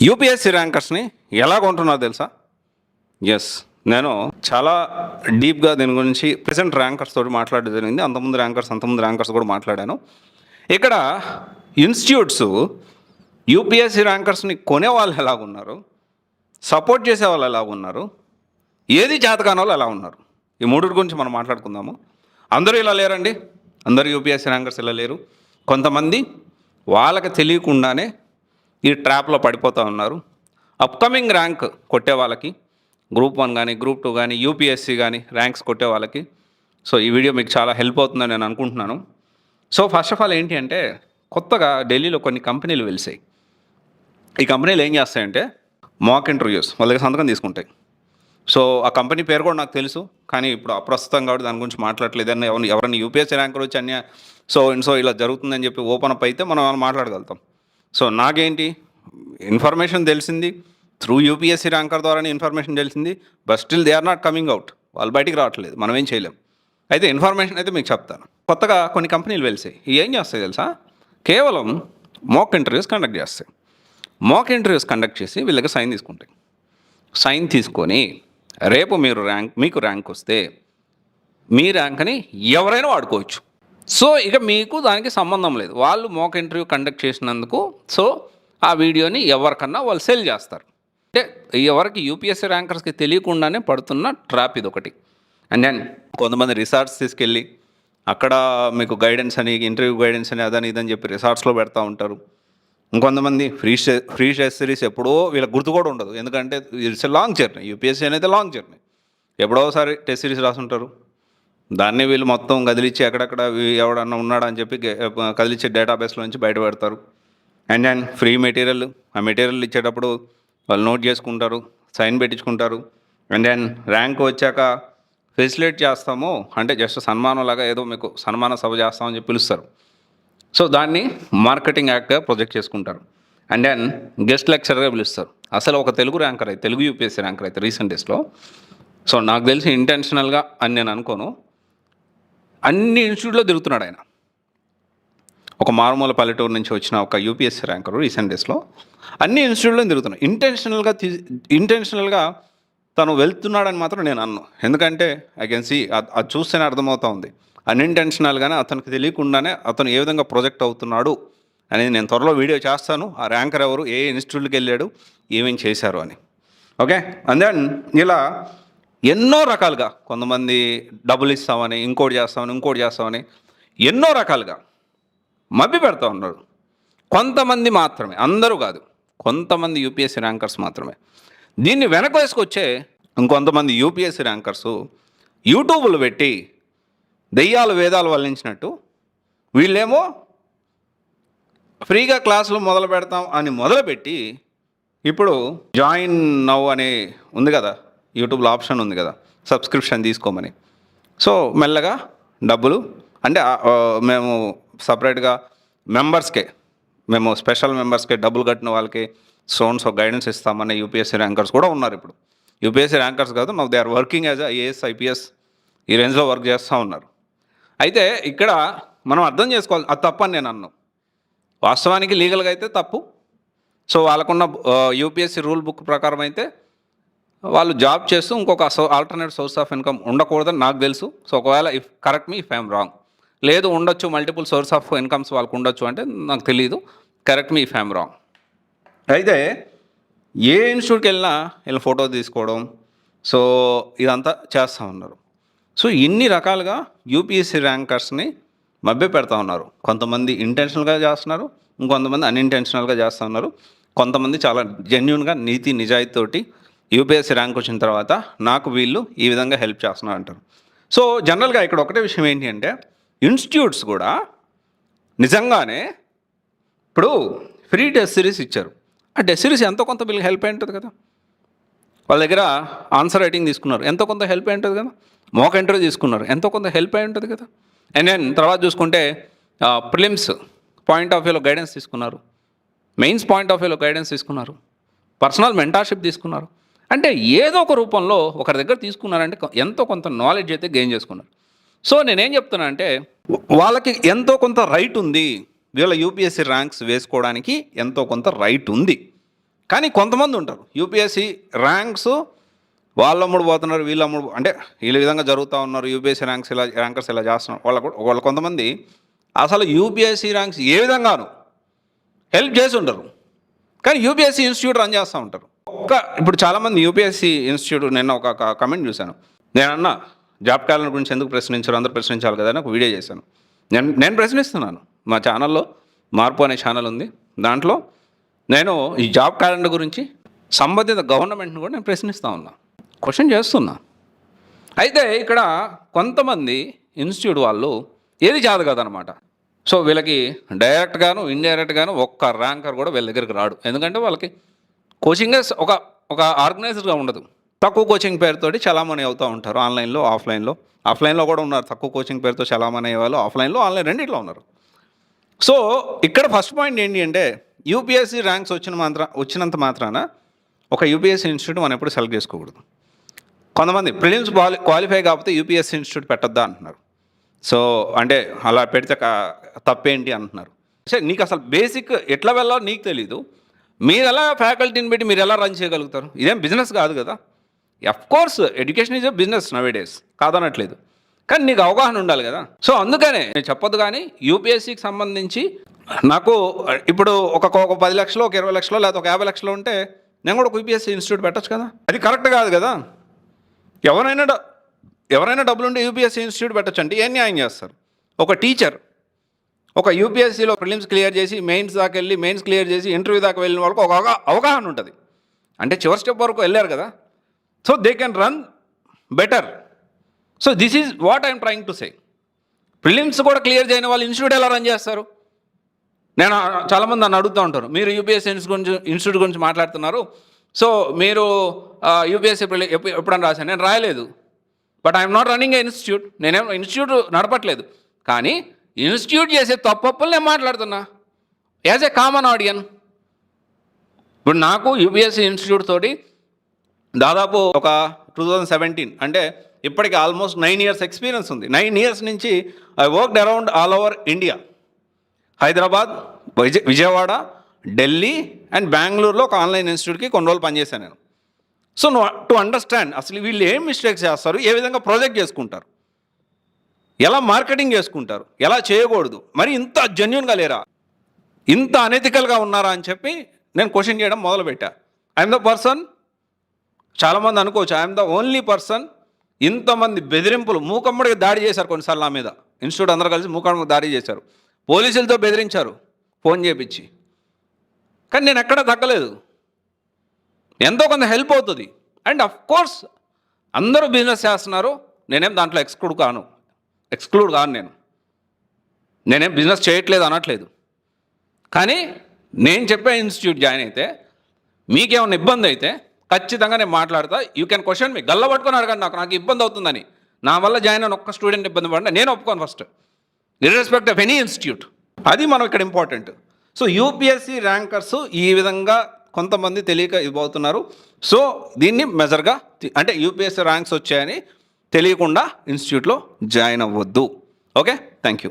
UPSC ర్యాంకర్స్ని ఎలా కొంటున్నారో తెలుసా? Yes, నేను చాలా డీప్గా దీని గురించి ప్రెసెంట్ ర్యాంకర్స్ తోటి మాట్లాడడం జరిగింది. అంతకుముందు ర్యాంకర్స్ కూడా మాట్లాడాను. ఇక్కడ ఇన్స్టిట్యూట్స్ యూపీఎస్సీ ర్యాంకర్స్ని కొనే వాళ్ళు ఎలాగున్నారు, సపోర్ట్ చేసే వాళ్ళు ఎలా ఉన్నారు, ఏది చేతకాని వాళ్ళు ఎలా ఉన్నారు, ఈ మూడు గురించి మనం మాట్లాడుకుందాము. అందరూ ఇలా లేరండి, అందరూ యూపీఎస్సీ ర్యాంకర్స్ ఇలా లేరు. కొంతమంది వాళ్ళకి తెలియకుండానే ఈ ట్రాప్లో పడిపోతూ ఉన్నారు. అప్కమింగ్ ర్యాంక్ కొట్టే వాళ్ళకి, గ్రూప్ 1 కానీ గ్రూప్ 2 కానీ యూపీఎస్సీ కానీ ర్యాంక్స్ కొట్టే వాళ్ళకి సో ఈ వీడియో మీకు చాలా హెల్ప్ అవుతుందని నేను అనుకుంటున్నాను. సో ఫస్ట్ ఆఫ్ ఆల్ ఏంటి అంటే, కొత్తగా ఢిల్లీలో కొన్ని కంపెనీలు వెలిసాయి. ఈ కంపెనీలు ఏం చేస్తాయంటే మాక్ ఇంటర్వ్యూస్ వాళ్ళ దగ్గర సంతకం తీసుకుంటాయి. సో ఆ కంపెనీ పేరు కూడా నాకు తెలుసు, కానీ ఇప్పుడు అప్రస్తుతం కాబట్టి దాని గురించి మాట్లాడలేదు. అని ఎవరైనా యూపీఎస్సీ ర్యాంకర్ వచ్చి సో ఇలా జరుగుతుందని చెప్పి ఓపెన్ అప్ అయితే మనం మాట్లాడగలుగుతాం. సో నాకేంటి ఇన్ఫర్మేషన్ తెలిసింది త్రూ యూపీఎస్సీ ర్యాంకర్ ద్వారానే ఇన్ఫర్మేషన్ తెలిసింది. But still they are not coming out, వాళ్ళు బయటికి రావట్లేదు, మనం ఏం చేయలేం. అయితే ఇన్ఫర్మేషన్ అయితే మీకు చెప్తాను. కొత్తగా కొన్ని కంపెనీలు వెలిసాయి. ఏం చేస్తాయి తెలుసా? కేవలం మాక్ ఇంటర్వ్యూస్ కండక్ట్ చేస్తాయి. మాక్ ఇంటర్వ్యూస్ కండక్ట్ చేసి వీళ్ళకి సైన్ తీసుకుంటాయి. సైన్ తీసుకొని రేపు మీకు ర్యాంక్ వస్తే మీ ర్యాంక్ని ఎవరైనా వాడుకోవచ్చు. సో ఇక మీకు దానికి సంబంధం లేదు. వాళ్ళు మాక్ ఇంటర్వ్యూ కండక్ట్ చేసినందుకు సో ఆ వీడియోని ఎవరికన్నా వాళ్ళు సెల్ చేస్తారు. అంటే ఎవరికి యూపీఎస్సీ ర్యాంకర్స్కి తెలియకుండానే పడుతున్న ట్రాప్ ఇది ఒకటి. అండ్ దెన్ కొంతమంది రిసార్ట్స్ తీసుకెళ్ళి అక్కడ మీకు గైడెన్స్ అని, ఇంటర్వ్యూ గైడెన్స్ అని, అదని ఇదని చెప్పి రిసార్ట్స్లో పెడతా ఉంటారు. ఇంకొంతమంది ఫ్రీ టెస్ట్ సిరీస్ ఎప్పుడో వీళ్ళకి గుర్తు కూడా ఉండదు, ఎందుకంటే it's a long journey. UPSC అనేది లాంగ్ జర్నీ. ఎప్పుడోసారి టెస్ట్ సిరీస్ రాసుంటారు, దాన్ని వీళ్ళు మొత్తం కదిలిచ్చి ఎక్కడెక్కడ ఎవడన్నా ఉన్నాడా అని చెప్పి కదిలిచ్చే డేటాబేస్లో నుంచి బయట పెడతారు. అండ్ దెన్ ఫ్రీ మెటీరియల్, ఆ మెటీరియల్ ఇచ్చేటప్పుడు వాళ్ళు నోట్ చేసుకుంటారు, సైన్ పెట్టించుకుంటారు. అండ్ దెన్ ర్యాంక్ వచ్చాక ఫెసిలేట్ చేస్తాము అంటే జస్ట్ సన్మానం లాగా ఏదో మీకు సన్మాన సభ చేస్తామని చెప్పి పిలుస్తారు. సో దాన్ని మార్కెటింగ్ యాక్ట్గా ప్రొజెక్ట్ చేసుకుంటారు. అండ్ దెన్ గెస్ట్ లెక్చరర్గా పిలుస్తారు. అసలు ఒక తెలుగు యూపీఎస్సీ ర్యాంకర్ అయితే రీసెంట్ డేస్లో, సో నాకు తెలిసి ఇంటెన్షనల్గా అని నేను అనుకోను, అన్ని ఇన్స్టిట్యూట్లో తిరుగుతున్నాడు ఆయన. ఒక మారుమూల పల్లెటూరు నుంచి వచ్చిన ఒక యూపీఎస్సీ ర్యాంకరు రీసెంట్ డేస్లో అన్ని ఇన్స్టిట్యూట్లో తిరుగుతున్నాడు. ఇంటెన్షనల్గా తను వెళ్తున్నాడని మాత్రం నేను అన్ను. ఎందుకంటే ఐ కెన్ సీ, అది చూస్తేనే అర్థమవుతా ఉంది. అన్ఇంటెన్షనల్గానే అతనికి తెలియకుండానే అతను ఏ విధంగా ప్రొజెక్ట్ అవుతున్నాడు అనేది నేను త్వరలో వీడియో చేస్తాను. ఆ ర్యాంకర్ ఎవరు, ఏ ఇన్స్టిట్యూట్కి వెళ్ళాడు, ఏమేం చేశారు అని. ఓకే. అండ్ దెన్ ఇలా ఎన్నో రకాలుగా కొంతమంది డబ్బులు ఇస్తామని, ఇంకోటి చేస్తామని ఎన్నో రకాలుగా మభ్య పెడతా ఉన్నారు. కొంతమంది మాత్రమే, అందరూ కాదు, కొంతమంది యూపీఎస్సీ ర్యాంకర్స్ మాత్రమే. దీన్ని వెనక వేసుకొచ్చే ఇంకొంతమంది యూపీఎస్సీ ర్యాంకర్సు యూట్యూబ్లు పెట్టి దెయ్యాలు వేదాలు వల్లించినట్టు వీళ్ళేమో ఫ్రీగా క్లాసులు మొదలు పెడతాం అని మొదలుపెట్టి ఇప్పుడు జాయిన్ నౌ అనే ఉంది కదా, యూట్యూబ్లో ఆప్షన్ ఉంది కదా, సబ్స్క్రిప్షన్ తీసుకోమని. సో మెల్లగా డబ్బులు అంటే మేము సపరేట్గా మేము స్పెషల్ మెంబర్స్కే డబ్బులు కట్టిన వాళ్ళకి సో గైడెన్స్ ఇస్తామనే యూపీఎస్సీ ర్యాంకర్స్ కూడా ఉన్నారు. ఇప్పుడు యూపీఎస్సీ ర్యాంకర్స్ కాదు, now they are working as IAS, IPS ఈ రేంజ్లో వర్క్ చేస్తూ ఉన్నారు. అయితే ఇక్కడ మనం అర్థం చేసుకోవాలి, అది తప్పని నేను అన్నాను. వాస్తవానికి లీగల్గా అయితే తప్పు. సో వాళ్ళకున్న యూపీఎస్సీ రూల్ బుక్ ప్రకారం అయితే వాళ్ళు జాబ్ చేస్తూ ఇంకొక ఆల్టర్నేట్ సోర్స్ ఆఫ్ ఇన్కమ్ ఉండకూడదని నాకు తెలుసు. సో ఒకవేళ correct me if I'm wrong, లేదు ఉండొచ్చు, మల్టిపుల్ సోర్స్ ఆఫ్ ఇన్కమ్స్ వాళ్ళకు ఉండొచ్చు అంటే నాకు తెలియదు, correct me if I'm wrong. అయితే ఏ ఇన్స్టిట్యూట్కి వెళ్ళినా వీళ్ళ ఫోటో తీసుకోవడం, సో ఇదంతా చేస్తూ ఉన్నారు. సో ఇన్ని రకాలుగా యూపీఎస్సీ ర్యాంకర్స్ని మభ్య పెడతా ఉన్నారు. కొంతమంది ఇంటెన్షనల్గా చేస్తున్నారు, ఇంకొంతమంది అన్ఇంటెన్షనల్గా చేస్తూ ఉన్నారు. కొంతమంది చాలా జెన్యున్గా నీతి నిజాయితీతోటి యూపీఎస్సీ ర్యాంక్ వచ్చిన తర్వాత నాకు వీళ్ళు ఈ విధంగా హెల్ప్ చేస్తున్నారు అంటారు. సో జనరల్గా ఇక్కడ ఒకటే విషయం ఏంటి అంటే, ఇన్స్టిట్యూట్స్ కూడా నిజంగానే ఇప్పుడు ఫ్రీ టెస్ట్ సిరీస్ ఇచ్చారు. ఆ టెస్ట్ సిరీస్ ఎంతో కొంత వీళ్ళకి హెల్ప్ అయి ఉంటుంది కదా. వాళ్ళ దగ్గర ఆన్సర్ రైటింగ్ తీసుకున్నారు, ఎంతో కొంత హెల్ప్ అయి ఉంటుంది కదా. మాక్ ఇంటర్వ్యూ తీసుకున్నారు, ఎంతో కొంత హెల్ప్ అయి ఉంటుంది కదా. అండ్ దెన్ తర్వాత చూసుకుంటే ప్రిలిమ్స్ పాయింట్ ఆఫ్ వ్యూలో గైడెన్స్ తీసుకున్నారు, మెయిన్స్ పాయింట్ ఆఫ్ వ్యూలో గైడెన్స్ తీసుకున్నారు, పర్సనల్ మెంటార్షిప్ తీసుకున్నారు. అంటే ఏదో ఒక రూపంలో ఒకరి దగ్గర తీసుకున్నారంటే ఎంతో కొంత నాలెడ్జ్ అయితే గెయిన్ చేసుకున్నారు. సో నేనేం చెప్తున్నా అంటే, వాళ్ళకి ఎంతో కొంత రైట్ ఉంది, వీళ్ళ యూపీఎస్సీ ర్యాంక్స్ వేసుకోవడానికి ఎంతో కొంత రైట్ ఉంది. కానీ కొంతమంది ఉంటారు యూపీఎస్సీ ర్యాంక్స్ వాళ్ళమ్ముడు పోతున్నారు, వీళ్ళమ్ముడు అంటే వీళ్ళ విధంగా జరుగుతూ ఉన్నారు, యూపీఎస్సీ ర్యాంకర్స్ ఇలా చేస్తున్నారు. వాళ్ళు కొంతమంది అసలు యూపీఎస్సీ ర్యాంక్స్ ఏ విధంగాను హెల్ప్ చేసి ఉంటారు, కానీ యూపీఎస్సీ ఇన్స్టిట్యూట్ రన్ చేస్తూ ఉంటారు. ఇప్పుడు చాలామంది యూపీఎస్సీ ఇన్స్టిట్యూట్, నేను ఒక కమెంట్ చూశాను. నేనన్నా జాబ్ క్యాలెండర్ గురించి ఎందుకు ప్రశ్నించారు, అందరూ ప్రశ్నించాలి కదా అని ఒక వీడియో చేశాను. నేను ప్రశ్నిస్తున్నాను. మా ఛానల్లో మార్పు అనే ఛానల్ ఉంది, దాంట్లో నేను ఈ జాబ్ క్యాలెండర్ గురించి సంబంధిత గవర్నమెంట్ని కూడా నేను ప్రశ్నిస్తూ ఉన్నా, క్వశ్చన్ చేస్తున్నా. అయితే ఇక్కడ కొంతమంది ఇన్స్టిట్యూట్ వాళ్ళు ఏది చాదు కదనమాట. సో వీళ్ళకి డైరెక్ట్గాను ఇండైరెక్ట్గాను ఒక్క ర్యాంకర్ కూడా వీళ్ళ దగ్గరికి రాడు. ఎందుకంటే వాళ్ళకి కోచింగ్ ఒక ఆర్గనైజ్డ్గా ఉండదు. తక్కువ కోచింగ్ పేరుతోటి చలామణి అవుతూ ఉంటారు ఆన్లైన్లో ఆఫ్లైన్లో కూడా ఉన్నారు. తక్కువ కోచింగ్ పేరుతో చలామణి అయ్యే వాళ్ళు ఆఫ్లైన్లో ఆన్లైన్ రెండిట్లో ఉన్నారు. సో ఇక్కడ ఫస్ట్ పాయింట్ ఏంటి అంటే యూపీఎస్సీ ర్యాంక్స్ వచ్చినంత మాత్రాన ఒక యూపీఎస్సీ ఇన్స్టిట్యూట్ మనం ఎప్పుడు సెలెక్ట్ చేసుకోకూడదు. కొంతమంది ప్రిలిమ్స్ క్వాలిఫై కాకపోతే యూపీఎస్సీ ఇన్స్టిట్యూట్ పెట్టొద్దా అంటున్నారు. సో అంటే అలా పెడితే తప్పేంటి అంటున్నారు. సరే, నీకు అసలు బేసిక్ ఎట్లా వెళ్ళాలో నీకు తెలీదు. మీరు ఎలా ఫ్యాకల్టీని పెట్టి మీరు ఎలా రన్ చేయగలుగుతారు? ఇదేం బిజినెస్ కాదు కదా. Course education is a business nowadays, కాదనట్లేదు, కానీ నీకు అవగాహన ఉండాలి కదా. సో అందుకనే నేను చెప్పొద్దు. కానీ యూపీఎస్సీకి సంబంధించి నాకు ఇప్పుడు ఒక 10 లక్షలు, ఒక 20 లక్షలు, లేదా ఒక 50 లక్షలు ఉంటే నేను కూడా ఒక యూపీఎస్సీ ఇన్స్టిట్యూట్ పెట్టచ్చు కదా. అది కరెక్ట్ కాదు కదా. ఎవరైనా డబ్బులుంటే యూపీఎస్సీ ఇన్స్టిట్యూట్ పెట్టచ్చు అంటే ఏం న్యాయం చేస్తారు? ఒక టీచర్ ఒక యూపీఎస్సీలో ప్రిలిమ్స్ క్లియర్ చేసి మెయిన్స్ దాకా వెళ్ళి మెయిన్స్ క్లియర్ చేసి ఇంటర్వ్యూ దాకా వెళ్ళిన వాళ్ళకి ఒక అవగాహన ఉంటుంది. అంటే చివరి స్టెప్ వరకు వెళ్ళారు కదా. So they can run better. So this is what I'm trying to say. Prelims కూడా క్లియర్ చేయని వాళ్ళు ఇన్స్టిట్యూట్ ఎలా రన్ చేస్తారు? నేను చాలామంది నన్ను అడుగుతూ ఉంటారు, మీరు యూపీఎస్సీ ఇన్స్టిట్యూట్ గురించి మాట్లాడుతున్నారు, సో మీరు యూపీఎస్సీ ఎప్పుడన్నా రాశాను? నేను రాయలేదు. But I'm not running A institute. నేనేం ఇన్స్టిట్యూట్ నడపట్లేదు, కానీ ఇన్స్టిట్యూట్ చేసే తప్పులు నేను మాట్లాడుతున్నా యాజ్ ఏ కామన్ ఆడియన్. ఇప్పుడు నాకు యూపీఎస్సీ ఇన్స్టిట్యూట్ తోటి దాదాపు ఒక 2017 అంటే ఇప్పటికి ఆల్మోస్ట్ 9 years ఎక్స్పీరియన్స్ ఉంది. 9 years నుంచి I worked around all over India. Hyderabad, Vijayawada, Delhi and బెంగళూరులో ఒక ఆన్లైన్ ఇన్స్టిట్యూట్కి కొన్ని రోజులు పనిచేశాను నేను. సో టు అండర్స్టాండ్ అసలు వీళ్ళు ఏం మిస్టేక్స్ చేస్తారు, ఏ విధంగా ప్రాజెక్ట్ చేసుకుంటారు, ఎలా మార్కెటింగ్ చేసుకుంటారు, ఎలా చేయకూడదు, మరి ఇంత జెన్యూన్గా లేరా, ఇంత అనెథికల్గా ఉన్నారా అని చెప్పి నేను క్వశ్చన్ చేయడం మొదలుపెట్టా. ఐఎమ్ ద పర్సన్, చాలామంది అనుకోవచ్చు ఐఎమ్ ద ఓన్లీ పర్సన్. ఇంతమంది బెదిరింపులు, మూకమ్మడికి దాడి చేశారు కొన్నిసార్లు నా మీద. ఇన్స్టిట్యూట్ అందరూ కలిసి మూకమ్మడికి దాడి చేశారు, పోలీసులతో బెదిరించారు ఫోన్ చేయించి. కానీ నేను ఎక్కడా తగ్గలేదు. ఎంతో కొంత హెల్ప్ అవుతుంది. అండ్ అఫ్ కోర్స్ అందరూ బిజినెస్ చేస్తున్నారు, నేనేం దాంట్లో ఎక్స్క్లూడ్ కాను. నేనేం బిజినెస్ చేయట్లేదు అనట్లేదు. కానీ నేను చెప్పే ఇన్స్టిట్యూట్ జాయిన్ అయితే మీకేమన్నా ఇబ్బంది అయితే ఖచ్చితంగా నేను మాట్లాడతా. యూ కెన్ క్వశ్చన్ మీ, గల్ల పట్టుకొని అడగండి నాకు ఇబ్బంది అవుతుందని. నా వల్ల జాయిన్ అయిన ఒక్క స్టూడెంట్ ఇబ్బంది పడినా నేను ఒప్పుకోను ఫస్ట్, ఇర్రెస్పెక్ట్ ఆఫ్ ఎనీ ఇన్స్టిట్యూట్. అది మనం ఇక్కడ ఇంపార్టెంట్. సో యూపీఎస్సీ ర్యాంకర్స్ ఈ విధంగా కొంతమంది తెలియక ఇవ్వబోతున్నారు. సో దీన్ని మెజర్గా అంటే యూపీఎస్సీ ర్యాంక్స్ వచ్చాయని తెలియకుండా ఇన్స్టిట్యూట్లో జాయిన్ అవ్వద్దు. Okay, thank you.